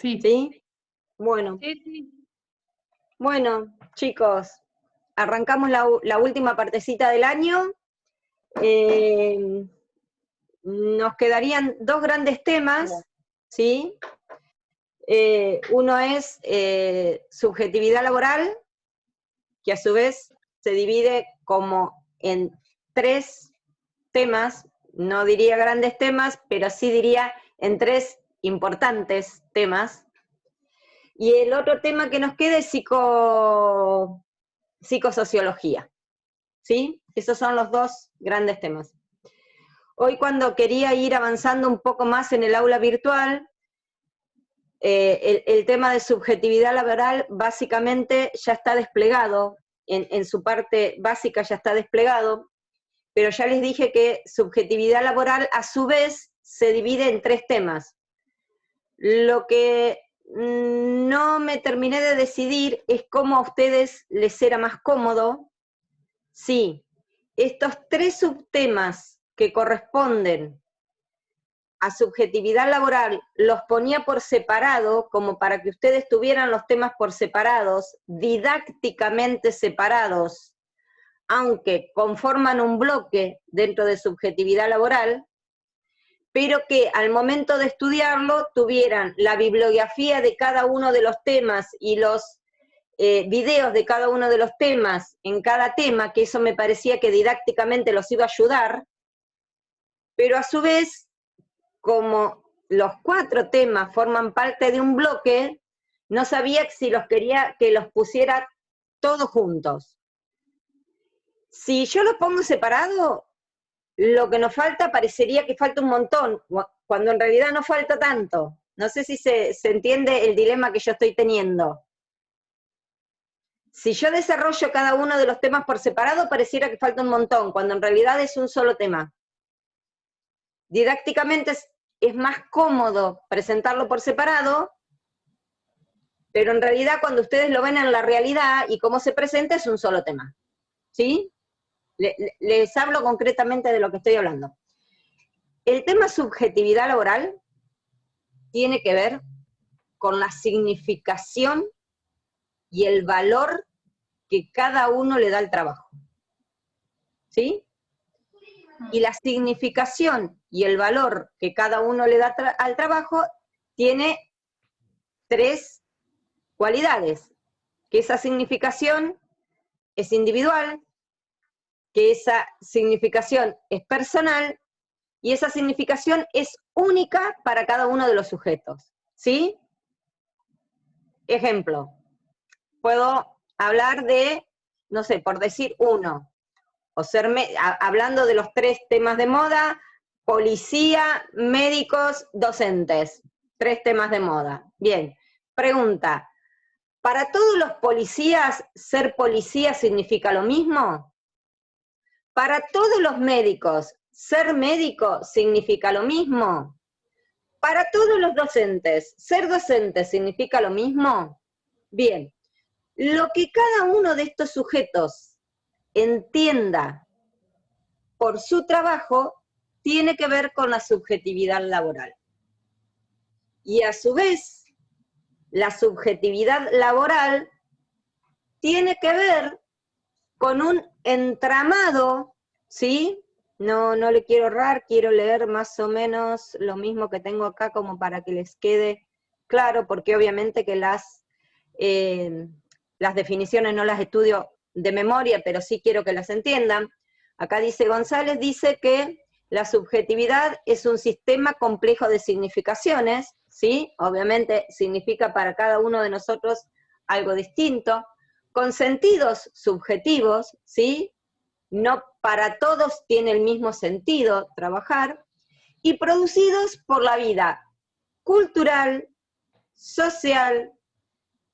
Sí. ¿Sí? Bueno. Sí. Bueno, chicos, arrancamos la última partecita del año. Nos quedarían dos grandes temas, ¿sí? Uno es subjetividad laboral, que a su vez se divide como en tres temas, no diría grandes temas, pero sí diría en tres importantes temas. Y el otro tema que nos queda es psicosociología, ¿sí? Esos son los dos grandes temas. Hoy, cuando quería ir avanzando un poco más en el aula virtual, el tema de subjetividad laboral básicamente ya está desplegado, en su parte básica ya está desplegado, pero ya les dije que subjetividad laboral a su vez se divide en tres temas. Lo que no me terminé de decidir es cómo a ustedes les era más cómodo si estos tres subtemas que corresponden a subjetividad laboral los ponía por separado, como para que ustedes tuvieran los temas por separados, didácticamente separados, aunque conforman un bloque dentro de subjetividad laboral, pero que al momento de estudiarlo tuvieran la bibliografía de cada uno de los temas y los videos de cada uno de los temas en cada tema, que eso me parecía que didácticamente los iba a ayudar, pero a su vez, como los cuatro temas forman parte de un bloque, no sabía si los quería que los pusiera todos juntos. Si yo los pongo separado, lo que nos falta parecería que falta un montón, cuando en realidad no falta tanto. No sé si se entiende el dilema que yo estoy teniendo. Si yo desarrollo cada uno de los temas por separado, pareciera que falta un montón, cuando en realidad es un solo tema. Didácticamente es más cómodo presentarlo por separado, pero en realidad cuando ustedes lo ven en la realidad y cómo se presenta es un solo tema. ¿Sí? Les hablo concretamente de lo que estoy hablando. El tema subjetividad laboral tiene que ver con la significación y el valor que cada uno le da al trabajo. ¿Sí? Y la significación y el valor que cada uno le da al trabajo tiene tres cualidades: que esa significación es individual, que esa significación es personal y esa significación es única para cada uno de los sujetos. ¿Sí? Ejemplo, puedo hablar de, no sé, por decir uno, o hablando de los tres temas de moda: policía, médicos, docentes. Tres temas de moda. Bien, pregunta: ¿para todos los policías ser policía significa lo mismo? ¿Para todos los médicos ser médico significa lo mismo? ¿Para todos los docentes ser docente significa lo mismo? Bien, lo que cada uno de estos sujetos entienda por su trabajo tiene que ver con la subjetividad laboral. Y a su vez, la subjetividad laboral tiene que ver con un entramado, ¿sí? No le quiero errar, quiero leer más o menos lo mismo que tengo acá como para que les quede claro, porque obviamente que las definiciones no las estudio de memoria, pero sí quiero que las entiendan. Acá dice González, dice que la subjetividad es un sistema complejo de significaciones, ¿sí? Obviamente significa para cada uno de nosotros algo distinto, con sentidos subjetivos, ¿sí? No para todos tiene el mismo sentido trabajar, y producidos por la vida cultural, social,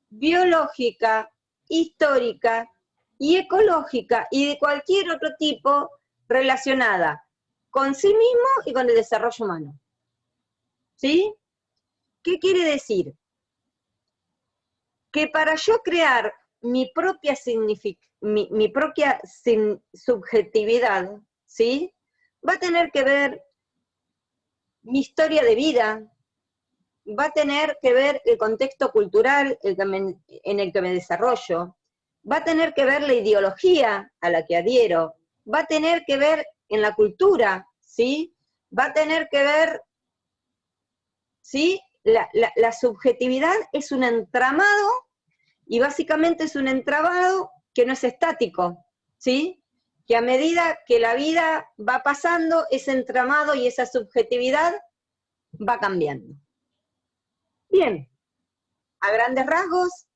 biológica, histórica y ecológica, y de cualquier otro tipo relacionada con sí mismo y con el desarrollo humano. ¿Sí? ¿Qué quiere decir? Que para yo crear mi propia subjetividad, ¿sí? Va a tener que ver mi historia de vida, va a tener que ver el contexto cultural en el que me desarrollo, va a tener que ver la ideología a la que adhiero, va a tener que ver en la cultura, ¿sí? Va a tener que ver, ¿sí? La subjetividad es un entramado, y básicamente es un entramado que no es estático, ¿sí? Que a medida que la vida va pasando, ese entramado y esa subjetividad va cambiando. Bien, a grandes rasgos,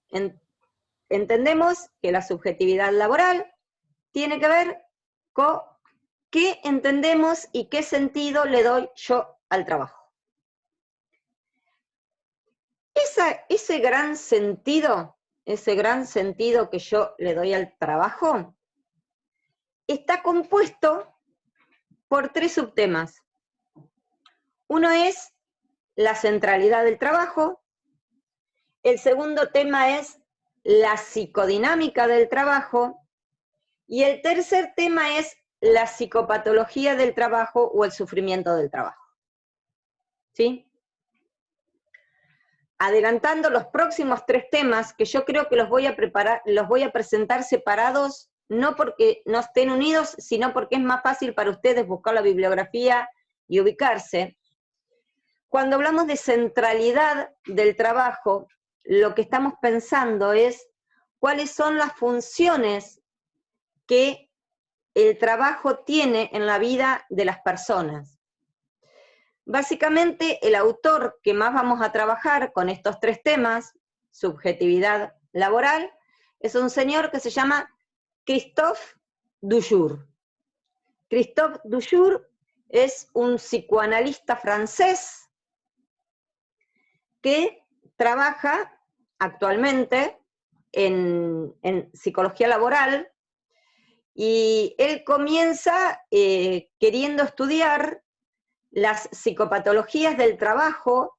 entendemos que la subjetividad laboral tiene que ver con qué entendemos y qué sentido le doy yo al trabajo. Ese gran sentido que yo le doy al trabajo, está compuesto por 3 subtemas. Uno es la centralidad del trabajo, el segundo tema es la psicodinámica del trabajo, y el tercer tema es la psicopatología del trabajo o el sufrimiento del trabajo. ¿Sí? Adelantando los próximos 3 temas, que yo creo que los voy a presentar separados, no porque no estén unidos, sino porque es más fácil para ustedes buscar la bibliografía y ubicarse. Cuando hablamos de centralidad del trabajo, lo que estamos pensando es cuáles son las funciones que el trabajo tiene en la vida de las personas. Básicamente, el autor que más vamos a trabajar con estos 3 temas, subjetividad laboral, es un señor que se llama Christophe Dujour. Christophe Dujour es un psicoanalista francés que trabaja actualmente en psicología laboral, y él comienza queriendo estudiar las psicopatologías del trabajo,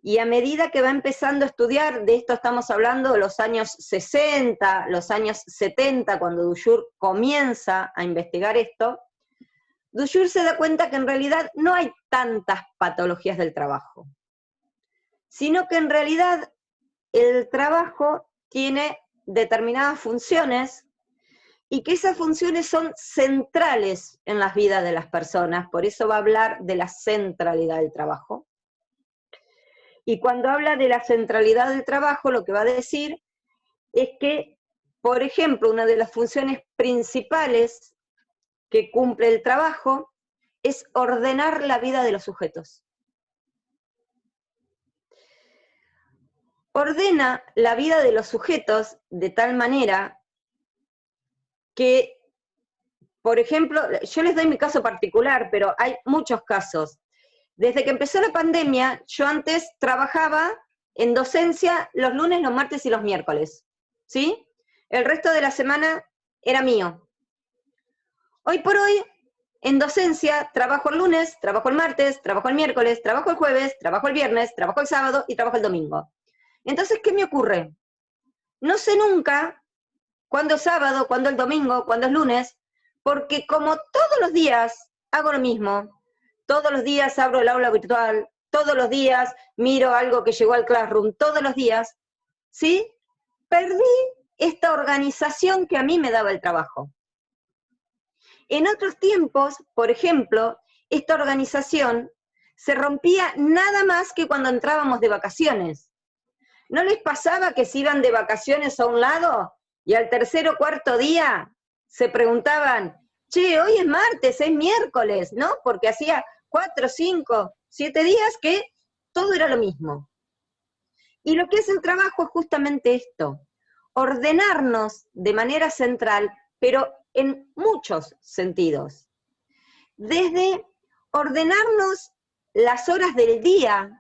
y a medida que va empezando a estudiar, de esto estamos hablando de los años 60, los años 70, cuando Dujour comienza a investigar esto, Dujour se da cuenta que en realidad no hay tantas patologías del trabajo, sino que en realidad el trabajo tiene determinadas funciones, y que esas funciones son centrales en las vidas de las personas, por eso va a hablar de la centralidad del trabajo. Y cuando habla de la centralidad del trabajo, lo que va a decir es que, por ejemplo, una de las funciones principales que cumple el trabajo es ordenar la vida de los sujetos. Ordena la vida de los sujetos de tal manera que, por ejemplo, yo les doy mi caso particular, pero hay muchos casos. Desde que empezó la pandemia, yo antes trabajaba en docencia los lunes, los martes y los miércoles, ¿sí? El resto de la semana era mío. Hoy por hoy, en docencia, trabajo el lunes, trabajo el martes, trabajo el miércoles, trabajo el jueves, trabajo el viernes, trabajo el sábado y trabajo el domingo. Entonces, ¿qué me ocurre? No sé nunca cuándo es sábado, cuándo es domingo, cuándo es lunes, porque como todos los días hago lo mismo, todos los días abro el aula virtual, todos los días miro algo que llegó al Classroom, todos los días, ¿sí? Perdí esta organización que a mí me daba el trabajo. En otros tiempos, por ejemplo, esta organización se rompía nada más que cuando entrábamos de vacaciones. ¿No les pasaba que se iban de vacaciones a un lado y al tercer o cuarto día se preguntaban, che, hoy es martes, es miércoles, ¿no? Porque hacía 4, 5, 7 días que todo era lo mismo. Y lo que es el trabajo es justamente esto, ordenarnos de manera central, pero en muchos sentidos. Desde ordenarnos las horas del día,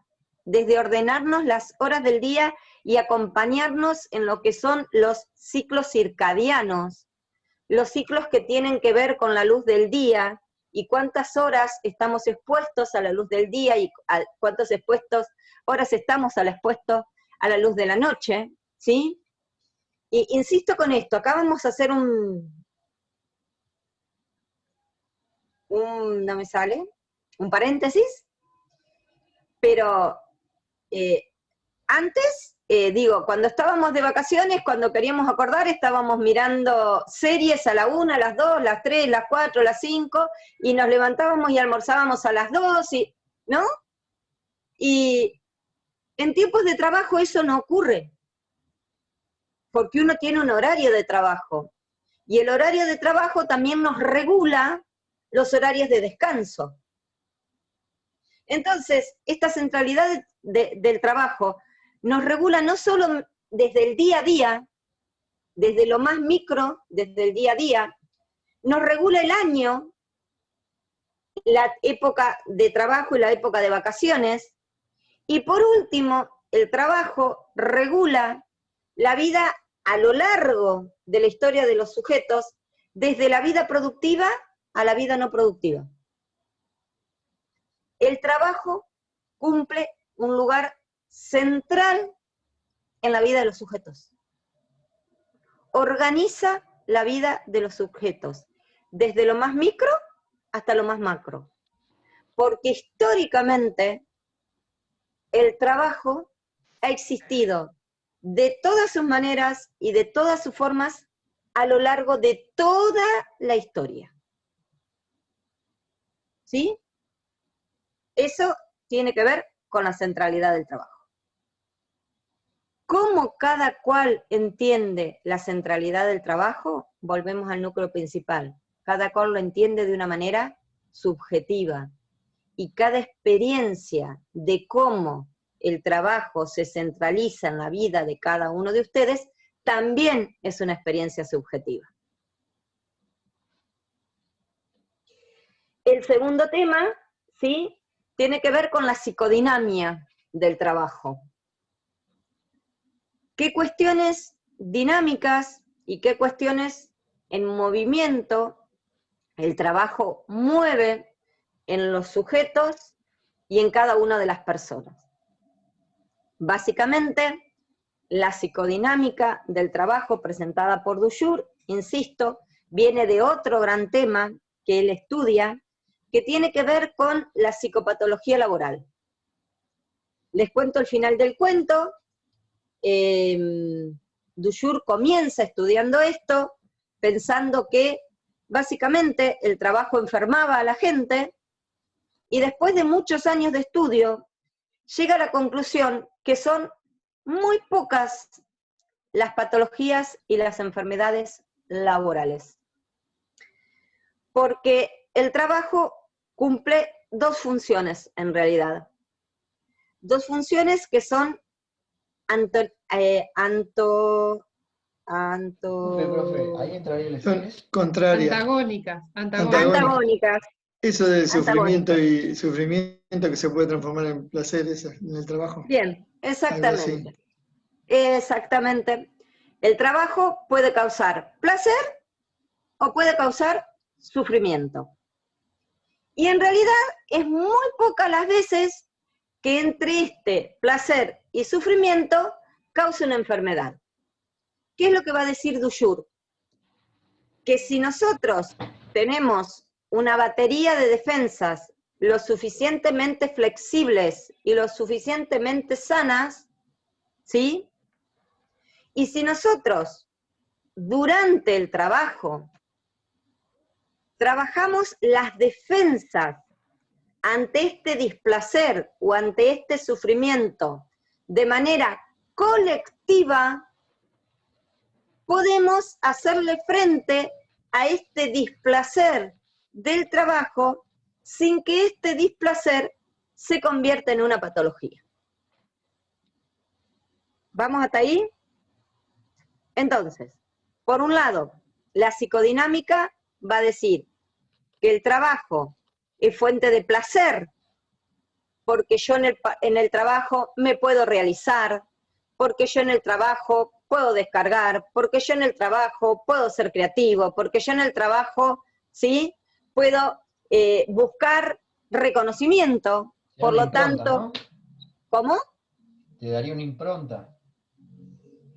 y acompañarnos en lo que son los ciclos circadianos, los ciclos que tienen que ver con la luz del día, y cuántas horas estamos expuestos a la luz del día, y cuántas horas estamos expuestos a la luz de la noche, ¿sí? Y insisto con esto, acá vamos a hacer no me sale, un paréntesis, pero Antes, digo, cuando estábamos de vacaciones, cuando queríamos acordar, estábamos mirando series a la 1, a las 2, las 3, las 4, las 5, y nos levantábamos y almorzábamos a las 2, ¿no? Y en tiempos de trabajo eso no ocurre, porque uno tiene un horario de trabajo, y el horario de trabajo también nos regula los horarios de descanso. Entonces, esta centralidad del trabajo nos regula no solo desde el día a día, desde lo más micro, desde el día a día, nos regula el año, la época de trabajo y la época de vacaciones, y por último, el trabajo regula la vida a lo largo de la historia de los sujetos, desde la vida productiva a la vida no productiva. El trabajo cumple un lugar central en la vida de los sujetos. Organiza la vida de los sujetos, desde lo más micro hasta lo más macro. Porque históricamente el trabajo ha existido de todas sus maneras y de todas sus formas a lo largo de toda la historia. ¿Sí? Eso tiene que ver con la centralidad del trabajo. ¿Cómo cada cual entiende la centralidad del trabajo? Volvemos al núcleo principal. Cada cual lo entiende de una manera subjetiva. Y cada experiencia de cómo el trabajo se centraliza en la vida de cada uno de ustedes, también es una experiencia subjetiva. El segundo tema, ¿sí?, tiene que ver con la psicodinamia del trabajo. ¿Qué cuestiones dinámicas y qué cuestiones en movimiento el trabajo mueve en los sujetos y en cada una de las personas? Básicamente, la psicodinámica del trabajo presentada por Dujour, insisto, viene de otro gran tema que él estudia, que tiene que ver con la psicopatología laboral. Les cuento el final del cuento. Dujour comienza estudiando esto, pensando que básicamente el trabajo enfermaba a la gente, y después de muchos años de estudio, llega a la conclusión que son muy pocas las patologías y las enfermedades laborales. Porque el trabajo cumple dos funciones en realidad. Dos funciones que son Profe, ahí entraría el estrés. Contrarias. Antagónicas. Eso del sufrimiento y sufrimiento que se puede transformar en placer en el trabajo. Bien, exactamente. Exactamente. El trabajo puede causar placer o puede causar sufrimiento. Y en realidad es muy pocas las veces que entre este placer y sufrimiento cause una enfermedad. ¿Qué es lo que va a decir Dujour? Que si nosotros tenemos una batería de defensas lo suficientemente flexibles y lo suficientemente sanas, ¿sí? Y si nosotros, durante el trabajo, trabajamos las defensas ante este displacer o ante este sufrimiento de manera colectiva, podemos hacerle frente a este displacer del trabajo sin que este displacer se convierta en una patología. ¿Vamos hasta ahí? Entonces, por un lado, la psicodinámica va a decir que el trabajo es fuente de placer, porque yo en el trabajo me puedo realizar, porque yo en el trabajo puedo descargar, porque yo en el trabajo puedo ser creativo, porque yo en el trabajo, ¿sí?, puedo buscar reconocimiento, por lo tanto, ¿no? ¿Cómo? Te daría una impronta.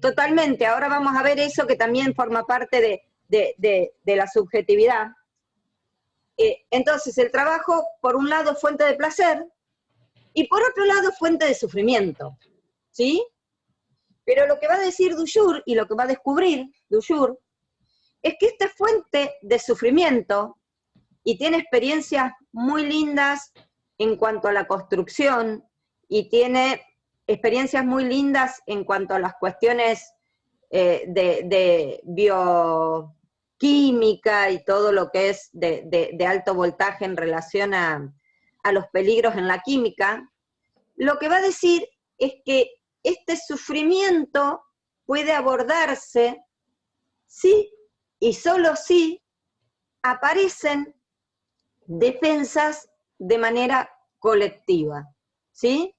Totalmente, ahora vamos a ver eso que también forma parte de la subjetividad. Entonces, el trabajo, por un lado, es fuente de placer, y por otro lado fuente de sufrimiento, ¿sí? Pero lo que va a decir Dujour y lo que va a descubrir Dujour es que esta fuente de sufrimiento, y tiene experiencias muy lindas en cuanto a la construcción, y tiene experiencias muy lindas en cuanto a las cuestiones de bioquímica y todo lo que es de alto voltaje en relación a los peligros en la química, lo que va a decir es que este sufrimiento puede abordarse si y solo si aparecen defensas de manera colectiva, ¿sí?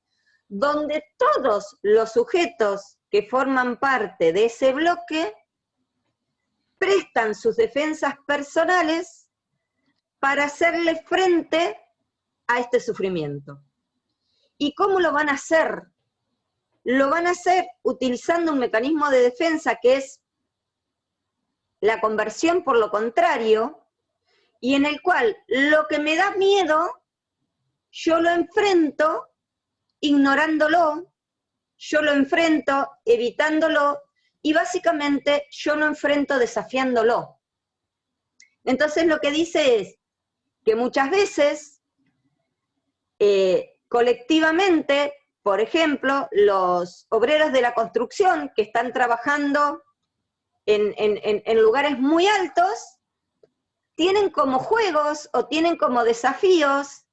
Donde todos los sujetos que forman parte de ese bloque prestan sus defensas personales para hacerle frente a este sufrimiento. ¿Y cómo lo van a hacer? Lo van a hacer utilizando un mecanismo de defensa que es la conversión por lo contrario, y en el cual lo que me da miedo, yo lo enfrento ignorándolo, yo lo enfrento evitándolo, y básicamente yo lo enfrento desafiándolo. Entonces lo que dice es que muchas veces, colectivamente, por ejemplo, los obreros de la construcción que están trabajando en lugares muy altos, tienen como juegos o tienen como desafíos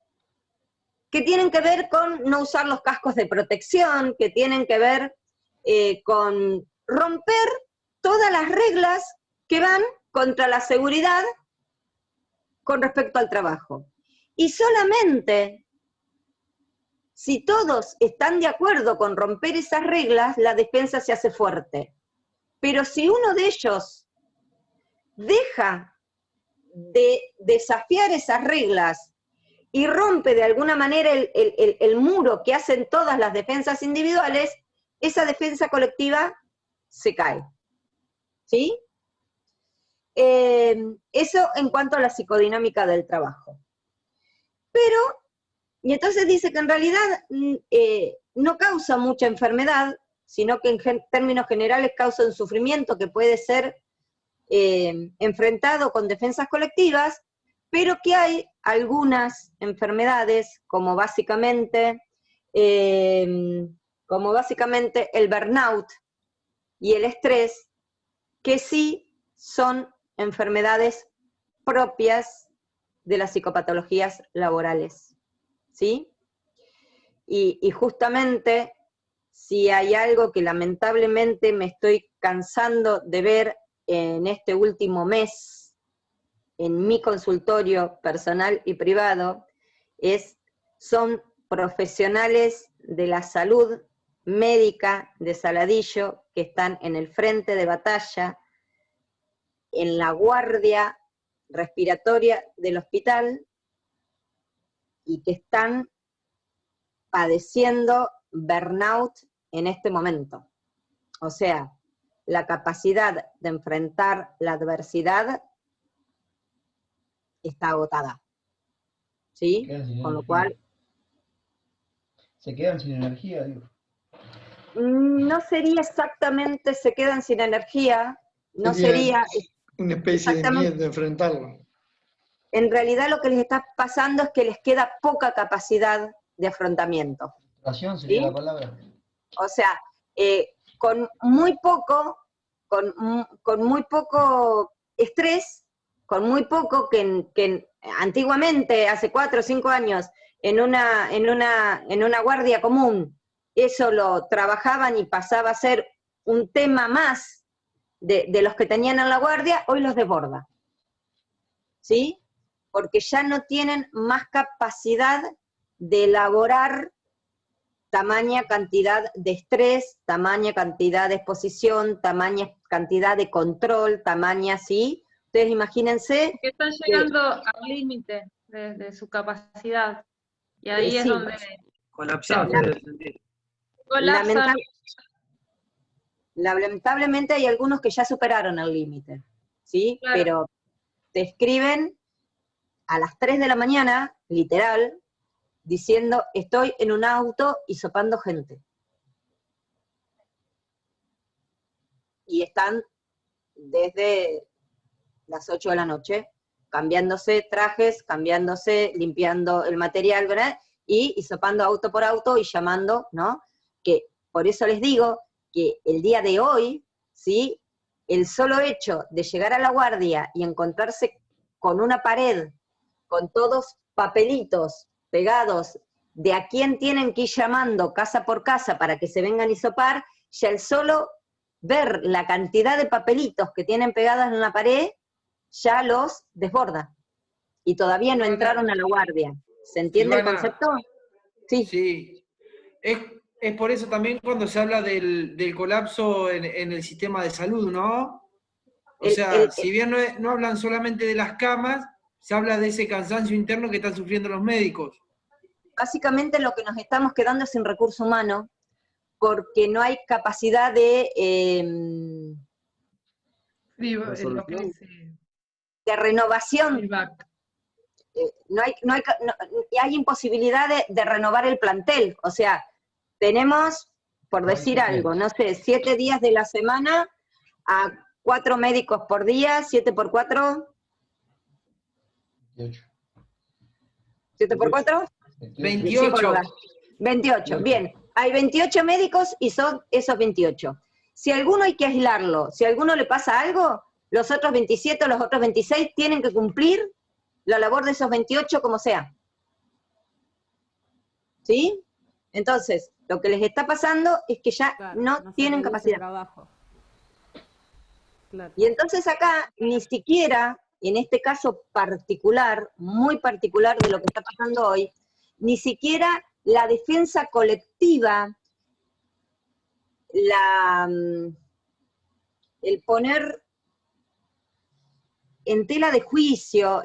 que tienen que ver con no usar los cascos de protección, que tienen que ver con romper todas las reglas que van contra la seguridad con respecto al trabajo. Y solamente si todos están de acuerdo con romper esas reglas, la defensa se hace fuerte. Pero si uno de ellos deja de desafiar esas reglas y rompe de alguna manera el muro que hacen todas las defensas individuales, esa defensa colectiva se cae. ¿Sí? Eso en cuanto a la psicodinámica del trabajo. Pero, y entonces dice que en realidad no causa mucha enfermedad, sino que en términos generales causa un sufrimiento que puede ser enfrentado con defensas colectivas, pero que hay algunas enfermedades, como básicamente el burnout y el estrés, que sí son enfermedades propias de las psicopatologías laborales, ¿sí? Y justamente, si hay algo que lamentablemente me estoy cansando de ver en este último mes, en mi consultorio personal y privado, son profesionales de la salud médica de Saladillo que están en el frente de batalla, en la guardia respiratoria del hospital, y que están padeciendo burnout en este momento. O sea, la capacidad de enfrentar la adversidad está agotada. ¿Sí? Con lo cual... Se quedan sin energía, digo. No sería exactamente se quedan sin energía, no sería... Una especie de miedo de enfrentarlo. En realidad lo que les está pasando es que les queda poca capacidad de afrontamiento. Frustración sería la palabra. O sea, con muy poco estrés, con muy poco que antiguamente, hace 4 o 5 años, en una guardia común, eso lo trabajaban y pasaba a ser un tema más de los que tenían en la guardia, hoy los desborda. ¿Sí? Porque ya no tienen más capacidad de elaborar tamaña cantidad de estrés, tamaña cantidad de exposición, tamaña cantidad de control, tamaña, ¿sí? Ustedes imagínense... Que están llegando al límite de su capacidad, y ahí es donde... Colapsan, quiere sentir. Colapsan. Lamentablemente hay algunos que ya superaron el límite, ¿sí? Claro. Pero te escriben a las 3 de la mañana, literal, diciendo, estoy en un auto hisopando gente. Y están desde las 8 de la noche, cambiándose trajes, cambiándose, limpiando el material, ¿verdad? Y hisopando auto por auto y llamando, ¿no? Que por eso les digo que el día de hoy, ¿sí? El solo hecho de llegar a la guardia y encontrarse con una pared, con todos papelitos pegados de a quién tienen que ir llamando casa por casa para que se vengan a hisopar, ya el solo ver la cantidad de papelitos que tienen pegadas en la pared, ya los desborda. Y todavía no entraron a la guardia. ¿Se entiende el concepto? Sí. Sí. Es por eso también cuando se habla del colapso en el sistema de salud, ¿no? O sea, si bien no hablan solamente de las camas, se habla de ese cansancio interno que están sufriendo los médicos. Básicamente lo que nos estamos quedando es sin recurso humano, porque no hay capacidad de renovación. Hay imposibilidad de renovar el plantel. O sea, tenemos, por decir algo, no sé, 7 días de la semana a 4 médicos por día, 7 por 4. 28. ¿7 por 4? 28. 28, bien. Hay 28 médicos y son esos 28. Si a alguno hay que aislarlo, si a alguno le pasa algo, los otros 27 o los otros 26 tienen que cumplir la labor de esos 28 como sea. ¿Sí? Entonces, lo que les está pasando es que ya no tienen capacidad. Claro. Y entonces acá, ni siquiera, en este caso particular, muy particular de lo que está pasando hoy, ni siquiera la defensa colectiva, el poner en tela de juicio,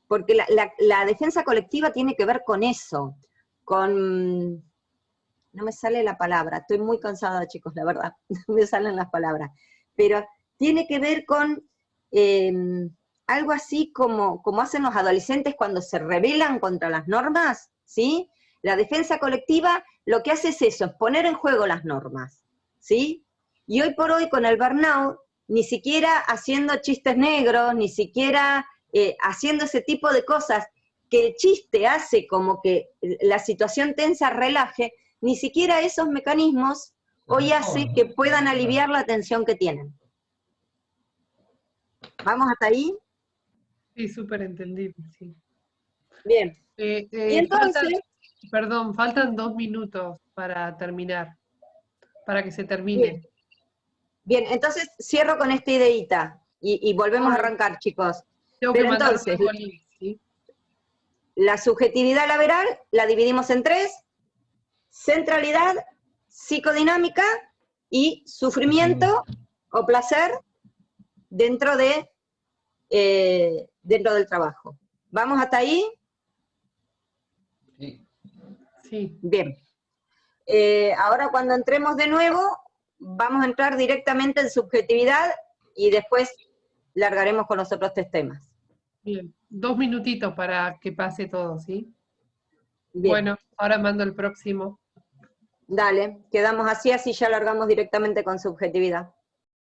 porque la defensa colectiva tiene que ver con eso, con, no me sale la palabra, estoy muy cansada, chicos, la verdad, no me salen las palabras, pero tiene que ver con algo así como hacen los adolescentes cuando se rebelan contra las normas, ¿sí? La defensa colectiva lo que hace es eso, es poner en juego las normas, ¿sí? Y hoy por hoy con el burnout, ni siquiera haciendo chistes negros, ni siquiera haciendo ese tipo de cosas, que el chiste hace como que la situación tensa relaje, ni siquiera esos mecanismos hoy hace que puedan aliviar la tensión que tienen. ¿Vamos hasta ahí? Sí, súper entendible, sí. Bien. Y entonces... faltan 2 minutos para terminar, para que se termine. Bien, entonces cierro con esta ideita y volvemos a arrancar, chicos. Pero entonces, ¿sí? La subjetividad laboral la dividimos en 3: centralidad, psicodinámica y sufrimiento o placer dentro del trabajo. ¿Vamos hasta ahí? Sí. Sí. Bien. Ahora cuando entremos de nuevo, vamos a entrar directamente en subjetividad y después largaremos con los otros 3 temas. Bien, 2 minutitos para que pase todo, ¿sí? Bien. Bueno, ahora mando el próximo. Dale, quedamos así ya largamos directamente con subjetividad.